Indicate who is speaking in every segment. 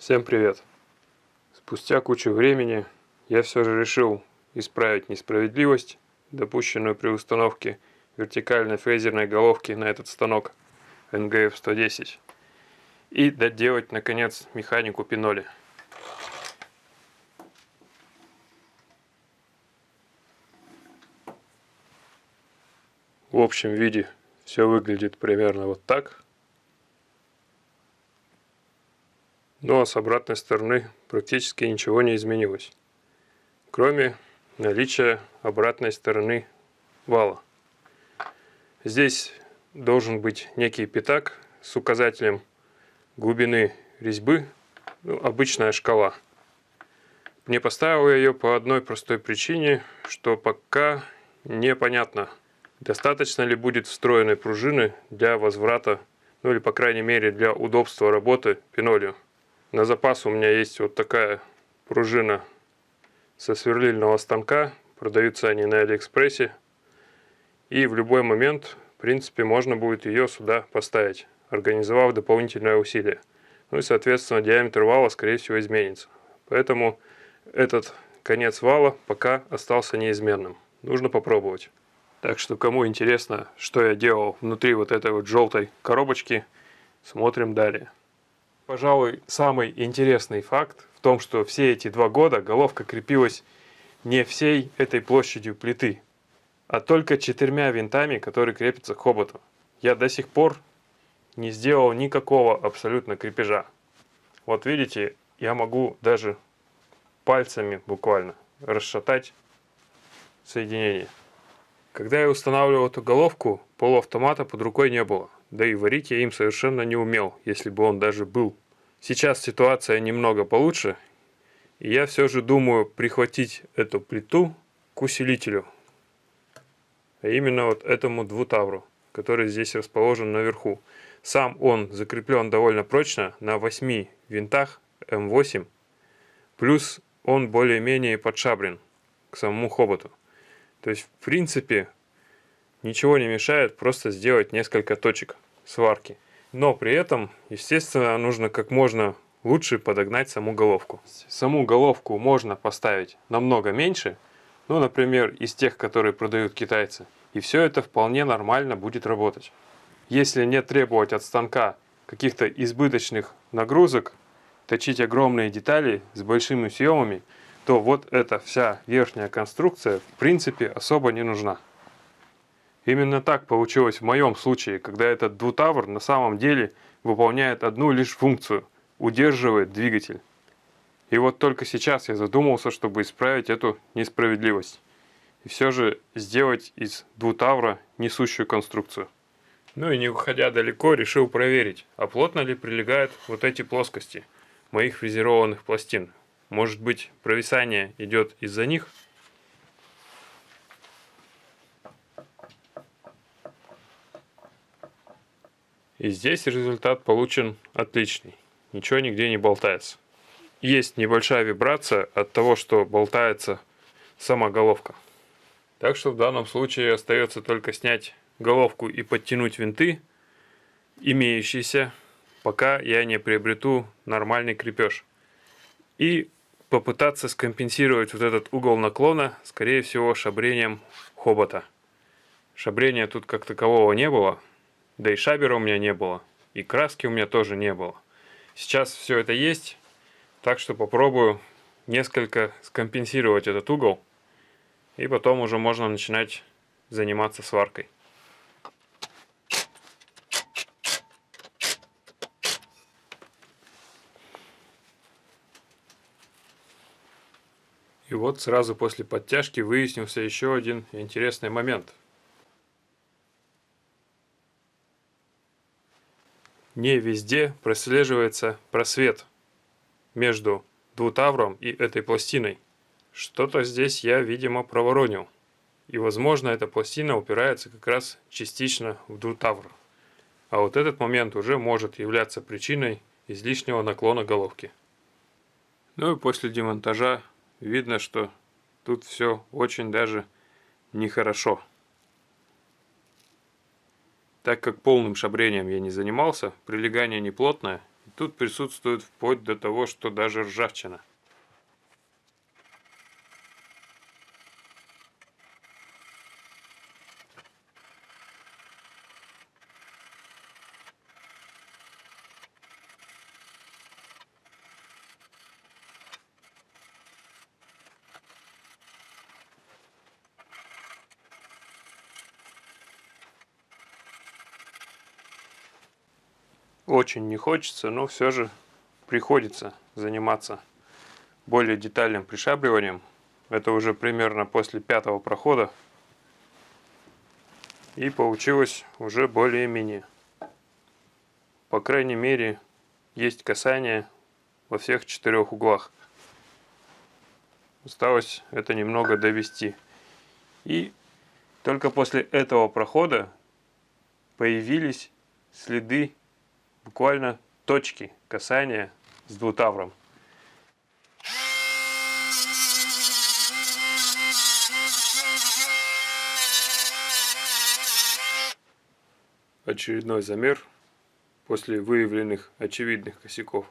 Speaker 1: Всем привет! Спустя кучу времени я все же решил исправить несправедливость, допущенную при установке вертикальной фрезерной головки на этот станок NGF-110, и доделать наконец механику пиноли. В общем виде все выглядит примерно вот так. Ну а с обратной стороны практически ничего не изменилось, кроме наличия обратной стороны вала. Здесь должен быть некий пятак с указателем глубины резьбы, обычная шкала. Не поставил я ее по одной простой причине, что пока непонятно, достаточно ли будет встроенной пружины для возврата, или по крайней мере для удобства работы пинолью. На запас у меня есть вот такая пружина со сверлильного станка, продаются они на Алиэкспрессе, и в любой момент, в принципе, можно будет ее сюда поставить, организовав дополнительное усилие. Ну и, соответственно, диаметр вала, скорее всего, изменится. Поэтому этот конец вала пока остался неизменным. Нужно попробовать. Так что, кому интересно, что я делал внутри вот этой вот желтой коробочки, смотрим далее. Пожалуй, самый интересный факт в том, что все эти 2 года головка крепилась не всей этой площадью плиты, а только 4 винтами, которые крепятся к хоботу. Я до сих пор не сделал никакого абсолютно крепежа. Вот видите, я могу даже пальцами буквально расшатать соединение. Когда я устанавливал эту головку, полуавтомата под рукой не было. Да и варить я им совершенно не умел, если бы он даже был. Сейчас ситуация немного получше, и я все же думаю прихватить эту плиту к усилителю. А именно вот этому двутавру, который здесь расположен наверху. Сам он закреплен довольно прочно на 8 винтах М8, плюс он более-менее подшабрен к самому хоботу. То есть, в принципе, ничего не мешает просто сделать несколько точек сварки. Но при этом, естественно, нужно как можно лучше подогнать саму головку. Саму головку можно поставить намного меньше, например, из тех, которые продают китайцы. И все это вполне нормально будет работать. Если не требовать от станка каких-то избыточных нагрузок, точить огромные детали с большими съемами, то вот эта вся верхняя конструкция в принципе особо не нужна. Именно так получилось в моем случае, когда этот двутавр на самом деле выполняет одну лишь функцию – удерживает двигатель. И вот только сейчас я задумался, чтобы исправить эту несправедливость. И все же сделать из двутавра несущую конструкцию. Ну и не уходя далеко, решил проверить, а плотно ли прилегают вот эти плоскости моих фрезерованных пластин. Может быть, провисание идет из-за них? И здесь результат получен отличный. Ничего нигде не болтается. Есть небольшая вибрация от того, что болтается сама головка. Так что в данном случае остается только снять головку и подтянуть винты, имеющиеся, пока я не приобрету нормальный крепеж. И попытаться скомпенсировать вот этот угол наклона, скорее всего, шабрением хобота. Шабрения тут как такового не было, да и шабера у меня не было, и краски у меня тоже не было. Сейчас все это есть, так что попробую несколько скомпенсировать этот угол, и потом уже можно начинать заниматься сваркой. И вот сразу после подтяжки выяснился еще один интересный момент. Не везде прослеживается просвет между двутавром и этой пластиной. Что-то здесь я, видимо, проворонил. И, возможно, эта пластина упирается как раз частично в двутавр. А вот этот момент уже может являться причиной излишнего наклона головки. Ну и после демонтажа видно, что тут все очень даже нехорошо. Так как полным шабрением я не занимался, прилегание не плотное, Тут присутствует вплоть до того, что даже ржавчина. Очень не хочется, но все же приходится заниматься более детальным пришабриванием. Это уже примерно после 5-го прохода. И получилось уже более-менее. По крайней мере, есть касание во всех 4 углах. Осталось это немного довести. И только после этого прохода появились следы, буквально точки касания с двутавром. Очередной замер после выявленных очевидных косяков.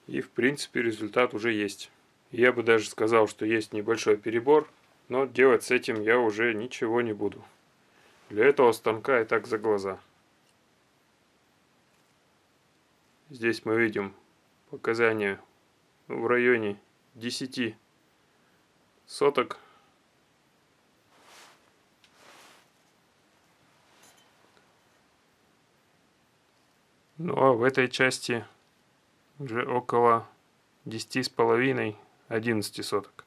Speaker 1: И в принципе результат уже есть. Я бы даже сказал, что есть небольшой перебор, но делать с этим я уже ничего не буду. Для этого станка и так за глаза. Здесь мы видим показания в районе 10 соток. Ну а в этой части уже около 10,5-11 соток.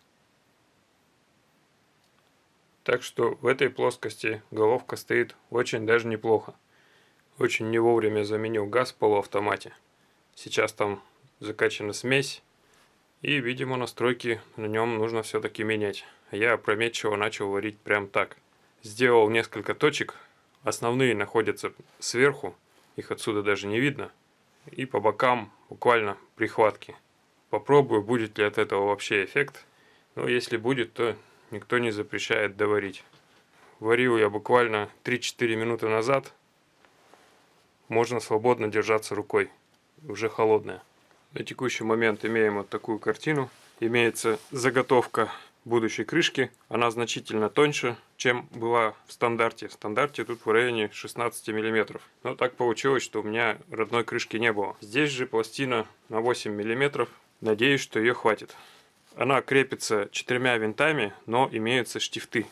Speaker 1: Так что в этой плоскости головка стоит очень даже неплохо. Очень не вовремя заменил газ в полуавтомате. Сейчас там закачана смесь. И, видимо, настройки на нем нужно все-таки менять. А я опрометчиво начал варить прям так. Сделал несколько точек. Основные находятся сверху. Их отсюда даже не видно. И по бокам буквально прихватки. Попробую, будет ли от этого вообще эффект. Но если будет, то никто не запрещает доварить. Варил я буквально 3-4 минуты назад. Можно свободно держаться рукой. Уже холодная. На текущий момент имеем вот такую картину. Имеется заготовка будущей крышки. Она значительно тоньше, чем была в стандарте. В стандарте тут в районе 16 мм. Но так получилось, что у меня родной крышки не было. Здесь же пластина на 8 мм. Надеюсь, что ее хватит. Она крепится 4 винтами, но имеются штифты.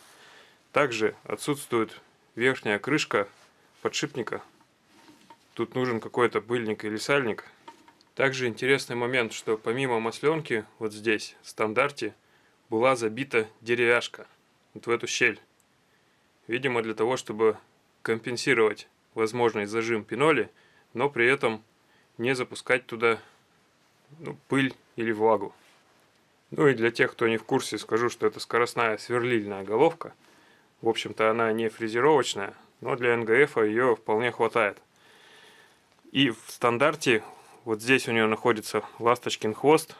Speaker 1: Также отсутствует верхняя крышка подшипника. Тут нужен какой-то пыльник или сальник. Также интересный момент, что помимо масленки, вот здесь, в стандарте, была забита деревяшка. Вот в эту щель. Видимо, для того, чтобы компенсировать возможный зажим пиноли, но при этом не запускать туда пыль или влагу. Ну и для тех, кто не в курсе, скажу, что это скоростная сверлильная головка. В общем-то, она не фрезеровочная, но для НГФ ее вполне хватает. И в стандарте, вот здесь у нее находится ласточкин хвост,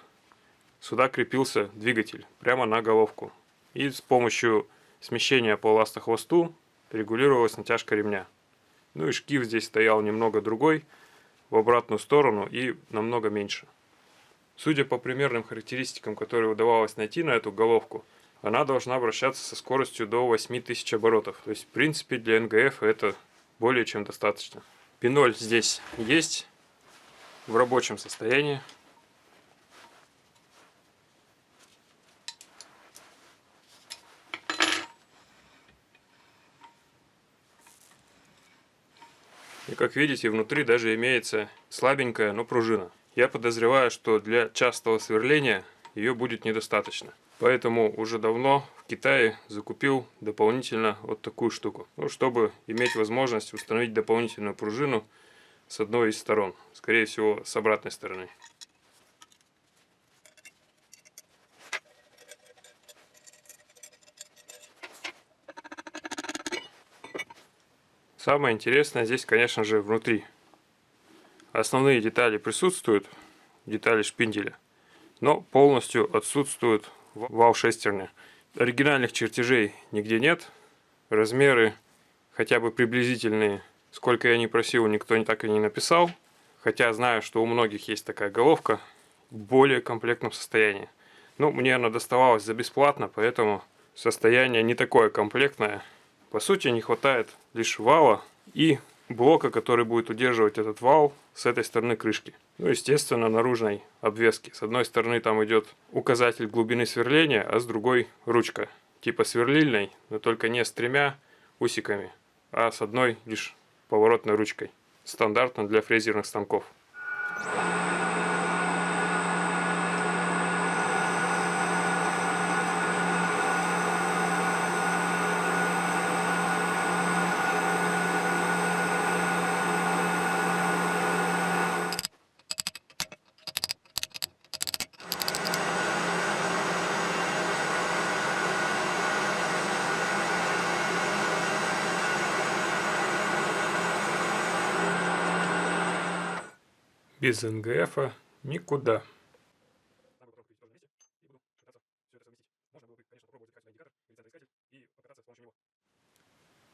Speaker 1: сюда крепился двигатель, прямо на головку. И с помощью смещения по ластохвосту регулировалась натяжка ремня. Ну и шкив здесь стоял немного другой, в обратную сторону и намного меньше. Судя по примерным характеристикам, которые удавалось найти на эту головку, она должна вращаться со скоростью до 8000 оборотов. То есть, в принципе, для НГФ это более чем достаточно. Пиноль здесь есть в рабочем состоянии. И как видите, внутри даже имеется слабенькая, но пружина. Я подозреваю, что для частого сверления ее будет недостаточно. Поэтому уже давно в Китае закупил дополнительно вот такую штуку. Ну, чтобы иметь возможность установить дополнительную пружину с одной из сторон. Скорее всего, с обратной стороны. Самое интересное здесь, конечно же, внутри. Основные детали присутствуют, детали шпинделя, но полностью отсутствуют вал шестерни. Оригинальных чертежей нигде нет. Размеры хотя бы приблизительные, сколько я не просил, никто так и не написал. Хотя знаю, что у многих есть такая головка в более комплектном состоянии. Ну, мне она доставалась за бесплатно, поэтому состояние не такое комплектное. По сути, не хватает лишь вала и блока, который будет удерживать этот вал с этой стороны крышки. Ну, естественно, наружной обвески. С одной стороны там идет указатель глубины сверления, а с другой ручка. Типа сверлильной, но только не с 3 усиками, а с одной лишь поворотной ручкой. Стандартно для фрезерных станков. Без НГФ никуда.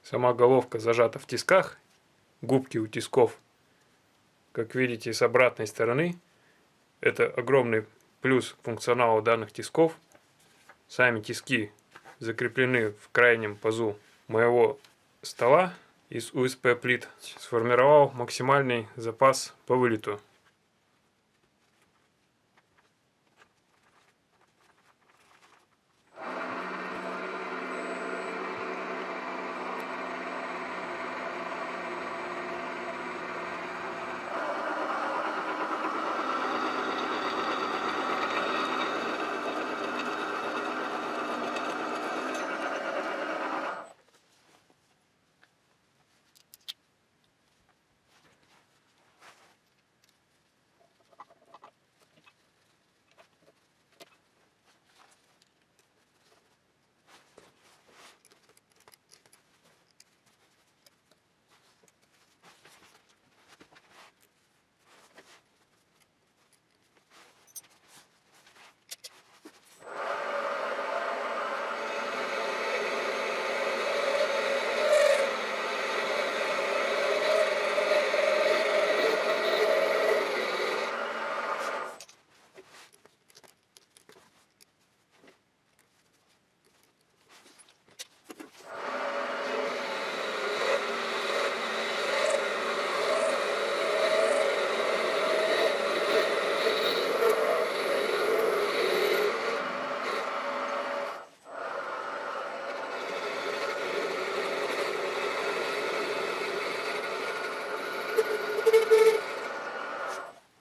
Speaker 1: Сама головка зажата в тисках, губки у тисков, как видите, с обратной стороны. Это огромный плюс к функционалу данных тисков. Сами тиски закреплены в крайнем пазу моего стола из УСП плит. Сформировал максимальный запас по вылету.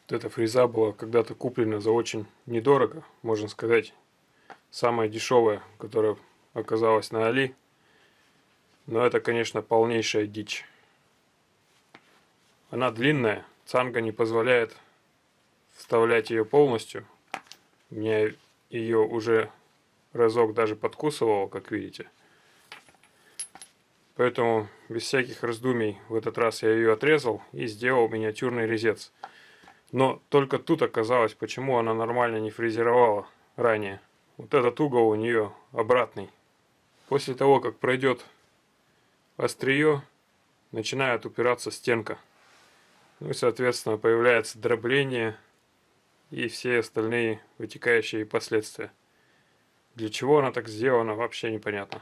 Speaker 1: Эта фреза была когда-то куплена за очень недорого, можно сказать, самая дешевая, которая оказалась на Али. Но это, конечно, полнейшая дичь. Она длинная, цанга не позволяет вставлять ее полностью. Мне ее уже разок даже подкусывало, как видите. Поэтому без всяких раздумий в этот раз я ее отрезал и сделал миниатюрный резец. Но только тут оказалось, почему она нормально не фрезеровала ранее. Вот этот угол у нее обратный. После того, как пройдет острие, начинает упираться стенка. Ну и, соответственно, появляется дробление и все остальные вытекающие последствия. Для чего она так сделана, вообще непонятно.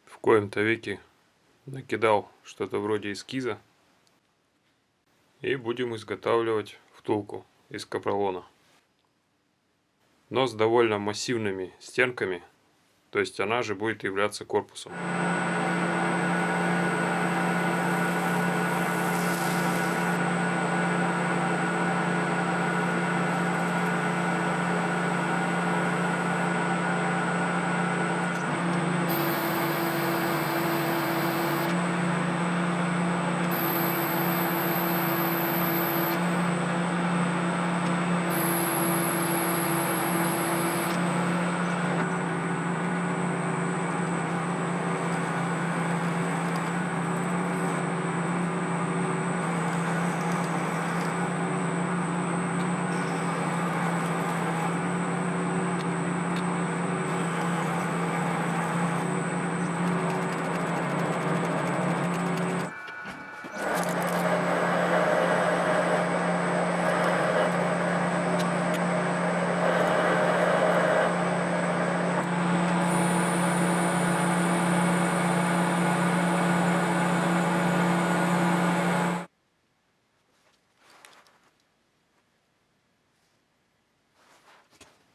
Speaker 1: В коем-то веке накидал что-то вроде эскиза и будем изготавливать втулку из капролона, но с довольно массивными стенками, то есть она же будет являться корпусом.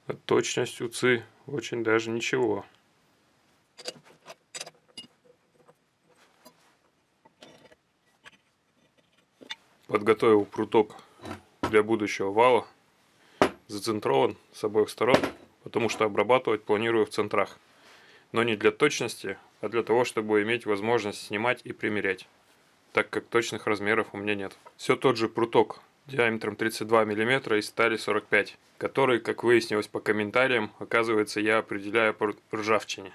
Speaker 1: А точность у ЦИ очень даже ничего. Подготовил пруток для будущего вала. Зацентрован с обоих сторон, потому что обрабатывать планирую в центрах. Но не для точности, а для того, чтобы иметь возможность снимать и примерять, так как точных размеров у меня нет. Все тот же пруток диаметром 32 мм из стали 45, который, как выяснилось по комментариям, оказывается, я определяю по ржавчине.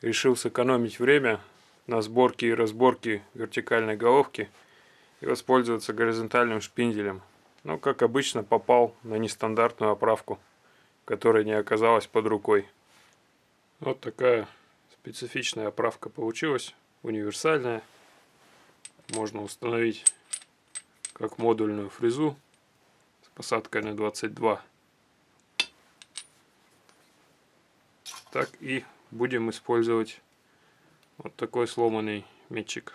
Speaker 1: Решил сэкономить время на сборке и разборке вертикальной головки и воспользоваться горизонтальным шпинделем. Но, как обычно, попал на нестандартную оправку, которая не оказалась под рукой. Вот такая специфичная оправка получилась, универсальная. Можно установить как модульную фрезу с посадкой на 22, так и будем использовать вот такой сломанный метчик.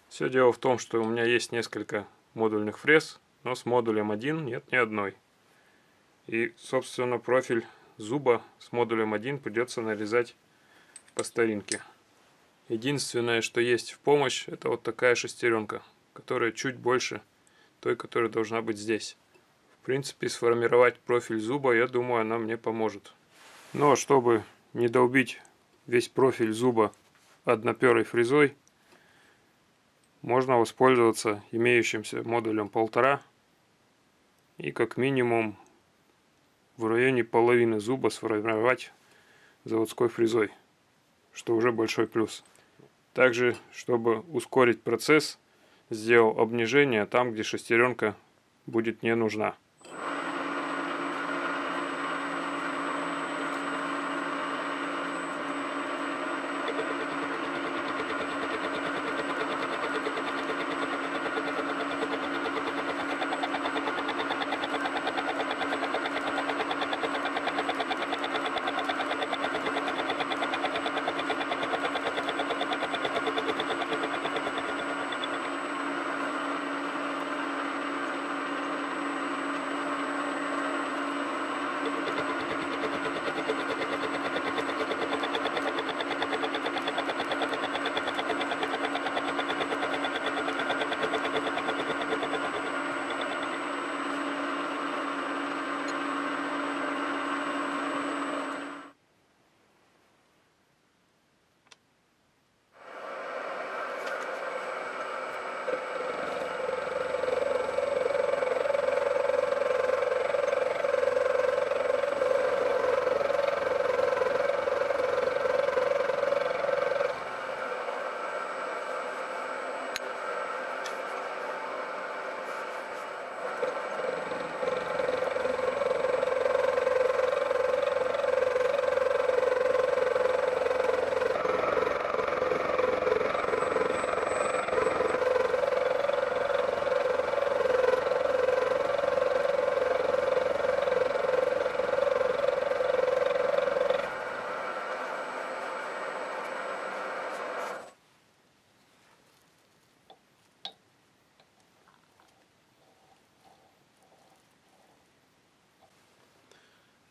Speaker 1: Все дело в том, что у меня есть несколько модульных фрез, но с модулем 1 нет ни одной. И, собственно, профиль зуба с модулем 1 придется нарезать по старинке. Единственное, что есть в помощь, это вот такая шестеренка, которая чуть больше той, которая должна быть здесь. В принципе, сформировать профиль зуба, я думаю, она мне поможет. Но чтобы не долбить весь профиль зуба одноперой фрезой, можно воспользоваться имеющимся модулем 1,5 и как минимум в районе половины зуба сформировать заводской фрезой, что уже большой плюс. Также, чтобы ускорить процесс, сделал обнижение там, где шестеренка будет не нужна.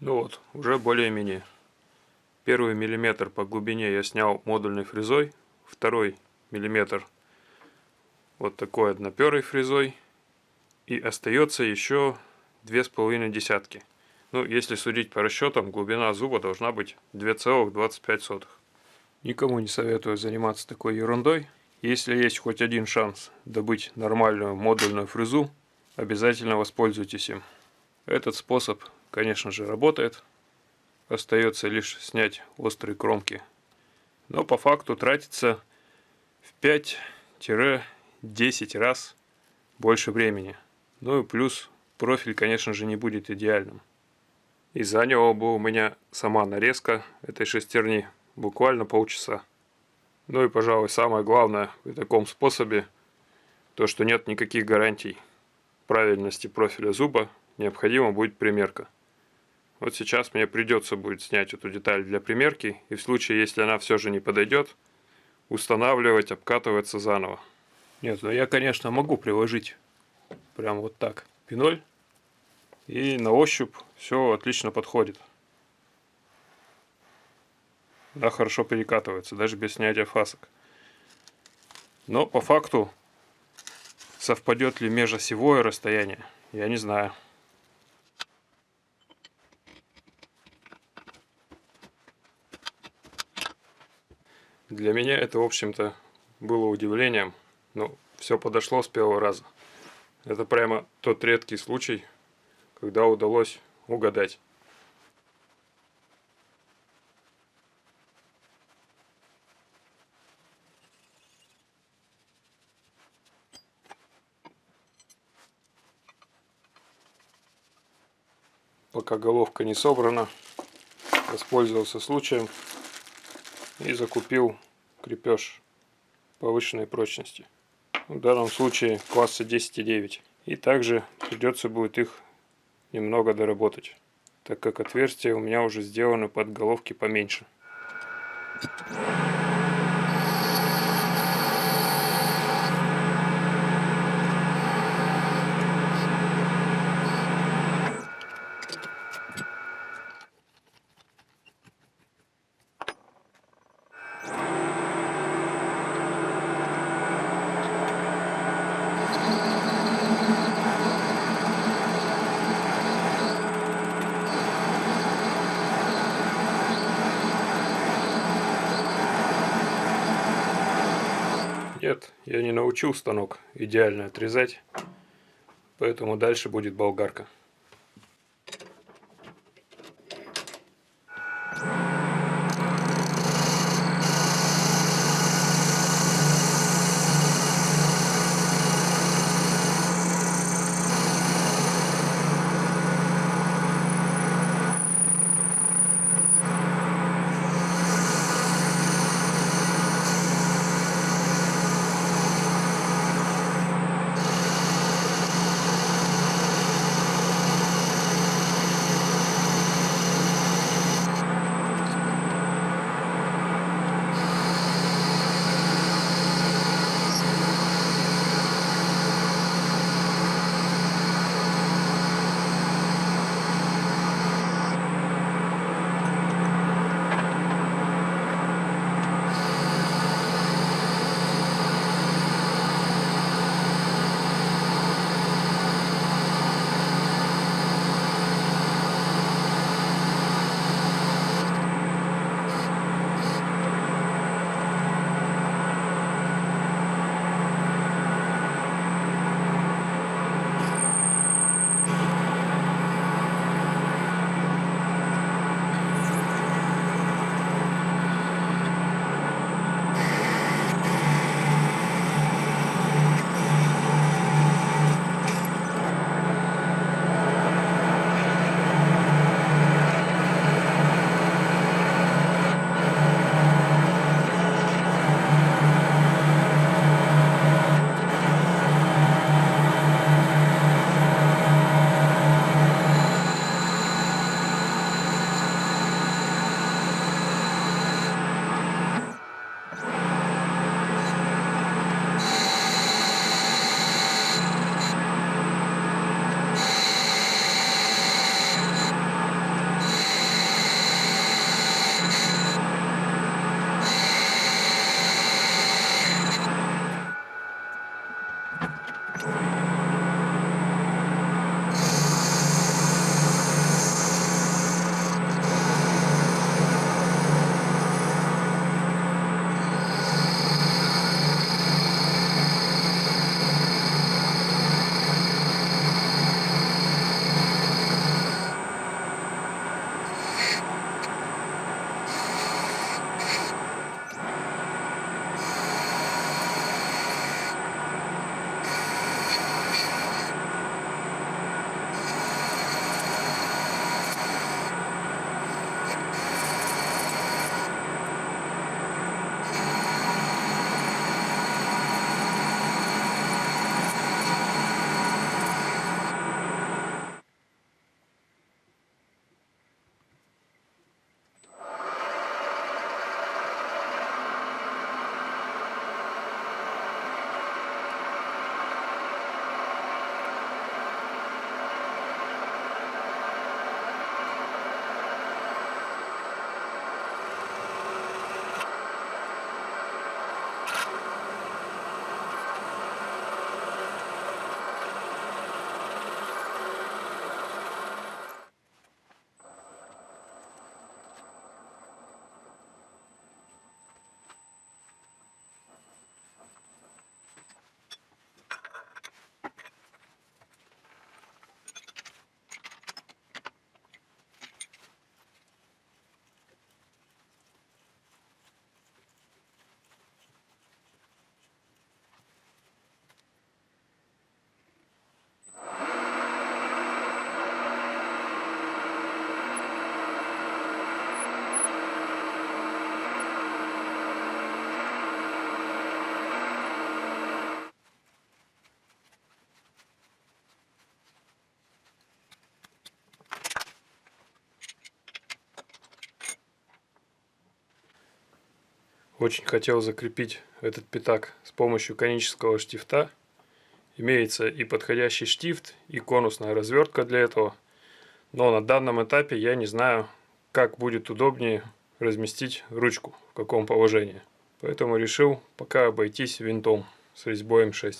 Speaker 1: Ну вот, уже более-менее. Первый миллиметр по глубине я снял модульной фрезой, второй миллиметр вот такой одноперой фрезой, и остается еще 2,5. Ну, если судить по расчетам, глубина зуба должна быть 2,25. Никому не советую заниматься такой ерундой. Если есть хоть один шанс добыть нормальную модульную фрезу, обязательно воспользуйтесь им. Этот способ, конечно же, работает. Остается лишь снять острые кромки. Но по факту тратится в 5-10 раз больше времени. Ну и плюс профиль, конечно же, не будет идеальным. И заняла бы у меня сама нарезка этой шестерни буквально полчаса. Ну и, пожалуй, самое главное в таком способе, то, что нет никаких гарантий правильности профиля зуба, необходима будет примерка. Вот сейчас мне придется будет снять эту деталь для примерки, и в случае, если она все же не подойдет, устанавливать, обкатываться заново. Нет, ну я, конечно, могу приложить прям вот так пиноль, и на ощупь все отлично подходит. Да, хорошо перекатывается, даже без снятия фасок. Но по факту, совпадет ли межосевое расстояние, я не знаю. Для меня это, в общем-то, было удивлением, но все подошло с первого раза. Это прямо тот редкий случай, когда удалось угадать. Пока головка не собрана, воспользовался случаем и закупил крепеж повышенной прочности. В данном случае класса 10,9. И также придется будет их немного доработать, так как отверстия у меня уже сделаны под головки поменьше. Нет, я не научил станок идеально отрезать, поэтому дальше будет болгарка. Очень хотел закрепить этот пятак с помощью конического штифта. Имеется и подходящий штифт, и конусная развертка для этого. Но на данном этапе я не знаю, как будет удобнее разместить ручку, в каком положении. Поэтому решил пока обойтись винтом с резьбой М6.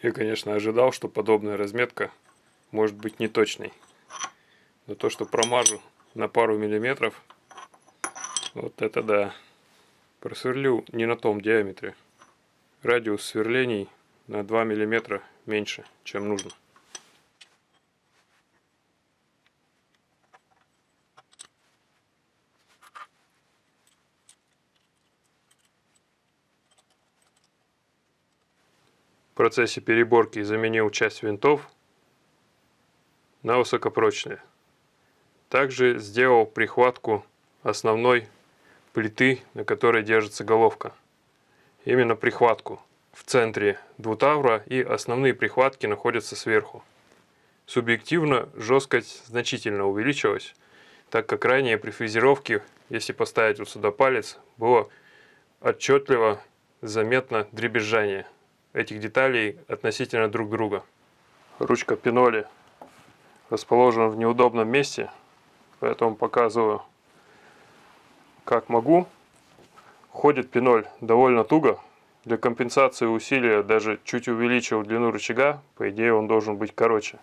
Speaker 1: Я, конечно, ожидал, что подобная разметка может быть неточной. Но то, что промажу на пару миллиметров, вот это да. Просверлил не на том диаметре. Радиус сверлений на 2 миллиметра меньше, чем нужно. В процессе переборки заменил часть винтов на высокопрочные. Также сделал прихватку основной плиты, на которой держится головка. Именно прихватку в центре двутавра, и основные прихватки находятся сверху. Субъективно жесткость значительно увеличилась, так как ранее при фрезеровке, если поставить вот сюда палец, было отчетливо заметно дребезжание этих деталей относительно друг друга. Ручка пиноли расположена в неудобном месте, поэтому показываю, как могу. Ходит пиноль довольно туго. Для компенсации усилия даже чуть увеличил длину рычага, по идее он должен быть короче.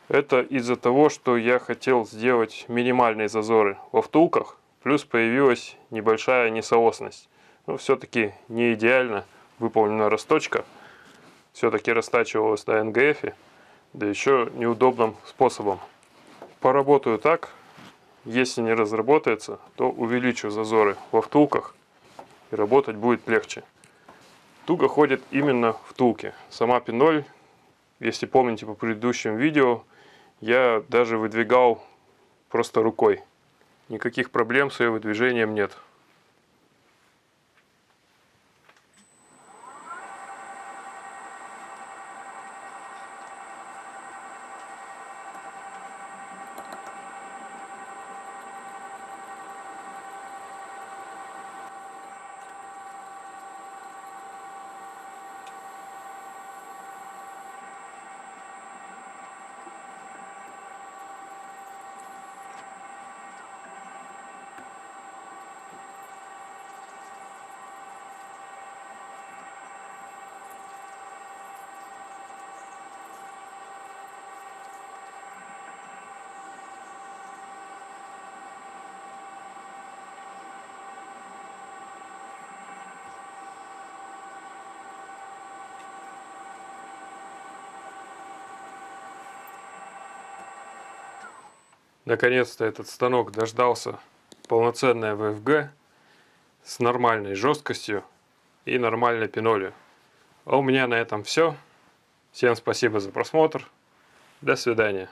Speaker 1: Это из-за того, что я хотел сделать минимальные зазоры во втулках, плюс появилась небольшая несоосность. Но все-таки не идеально выполнена расточка. Все-таки растачивалась на НГФ, да еще неудобным способом. Поработаю так, если не разработается, то увеличу зазоры во втулках и работать будет легче. Туго ходит именно втулки. Сама пиноль, если помните по предыдущим видео, я даже выдвигал просто рукой. Никаких проблем с ее выдвижением нет. Наконец-то этот станок дождался полноценной ВФГ. с нормальной жесткостью и нормальной пенолью. А у меня на этом все. Всем спасибо за просмотр. До свидания.